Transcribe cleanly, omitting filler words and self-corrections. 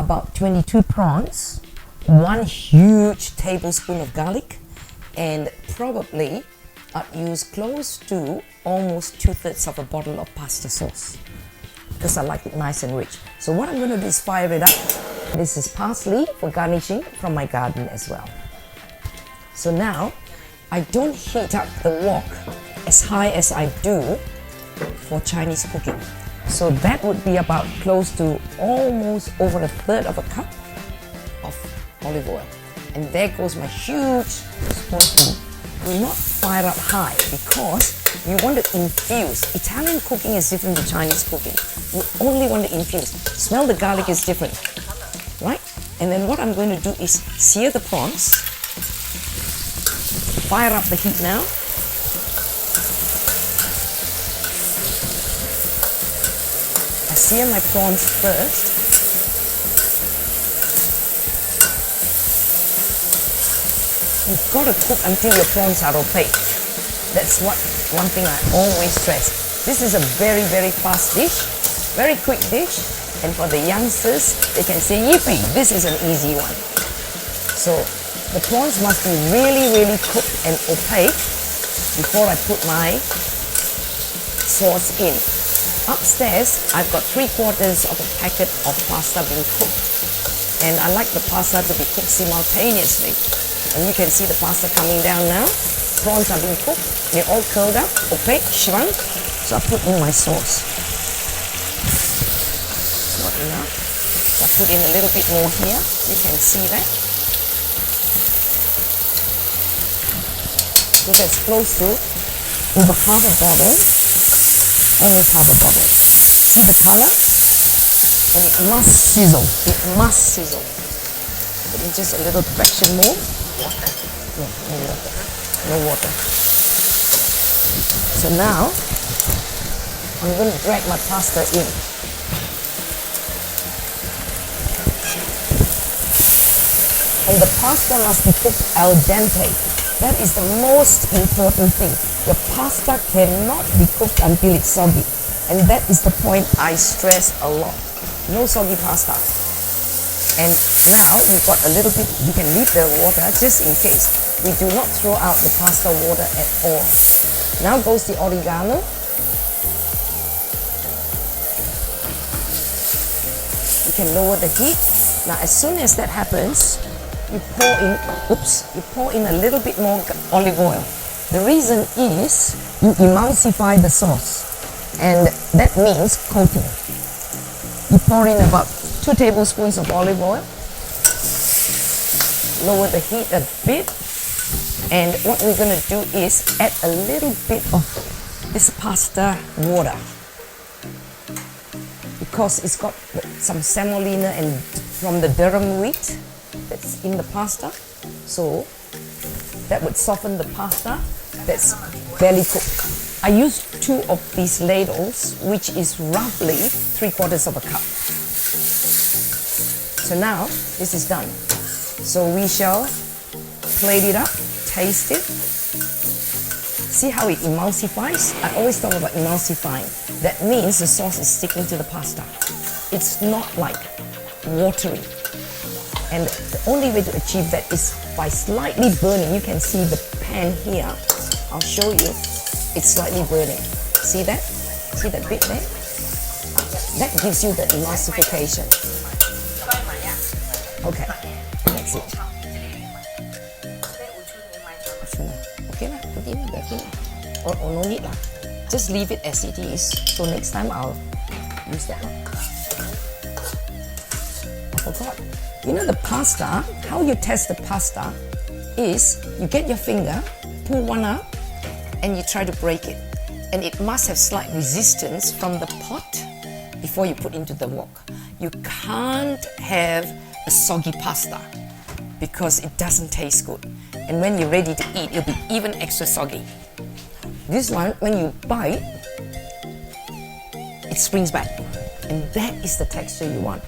about 22 prawns, 1 huge tablespoon of garlic, and probably I'd use close to almost 2/3 of a bottle of pasta sauce because I like it nice and rich. So what I'm going to do is fire it up. This is parsley for garnishing from my garden as well. So now I don't heat up the wok as high as I do for Chinese cooking. So that would be about close to almost over 1/3 of a cup of olive oil. And there goes my huge spoonful. Do not fire up high because you want to infuse. Italian cooking is different to Chinese cooking. You only want to infuse. Smell the garlic is different, right? And then what I'm going to do is sear the prawns. Fire up the heat now. I sear my prawns first. You've got to cook until your prawns are opaque. That's one thing I always stress. This is a very, very fast dish, very quick dish, and for the youngsters, they can say, yippee, this is an easy one. So the prawns must be really, really cooked and opaque before I put my sauce in. Upstairs, I've got 3/4 of a packet of pasta being cooked, and I like the pasta to be cooked simultaneously. And you can see the pasta coming down now. Prawns are being cooked. They're all curled up, opaque, shrunk. So I put in my sauce. It's not enough. So I put in a little bit more here. You can see that. So that's close to over half a bottle. Almost half a bottle. See the color? And it must sizzle. It must sizzle. Put in just a little fraction more. Water? No water. No water. So now, I'm going to drag my pasta in. And the pasta must be cooked al dente. That is the most important thing. The pasta cannot be cooked until it's soggy. And that is the point I stress a lot. No soggy pasta. And now we've got a little bit, you can leave the water just in case. We do not throw out the pasta water at all. Now goes the oregano. You can lower the heat. Now as soon as that happens, you pour in a little bit more olive oil. The reason is you emulsify the sauce, and that means coating. You pour in about 2 tablespoons of olive oil. Lower the heat a bit, and what we're going to do is add a little bit of this pasta water because it's got some semolina and from the durum wheat that's in the pasta, so that would soften the pasta that's barely cooked. I use 2 of these ladles, which is roughly 3/4 of a cup. So now this is done. So we shall plate it up, taste it. See how it emulsifies? I always talk about emulsifying. That means the sauce is sticking to the pasta. It's not like watery. And the only way to achieve that is by slightly burning. You can see the pan here. I'll show you. It's slightly burning. See that? See that bit there? That gives you the emulsification. Okay, that's it. Okay lah, put in back in. Or no need lah. Just leave it as it is. So next time I'll use that. I forgot. You know the pasta, how you test the pasta is you get your finger, pull one out, and you try to break it. And it must have slight resistance from the pot before you put into the wok. You can't have a soggy pasta because it doesn't taste good. And when you're ready to eat, it'll be even extra soggy. This one, when you bite, it springs back. And that is the texture you want.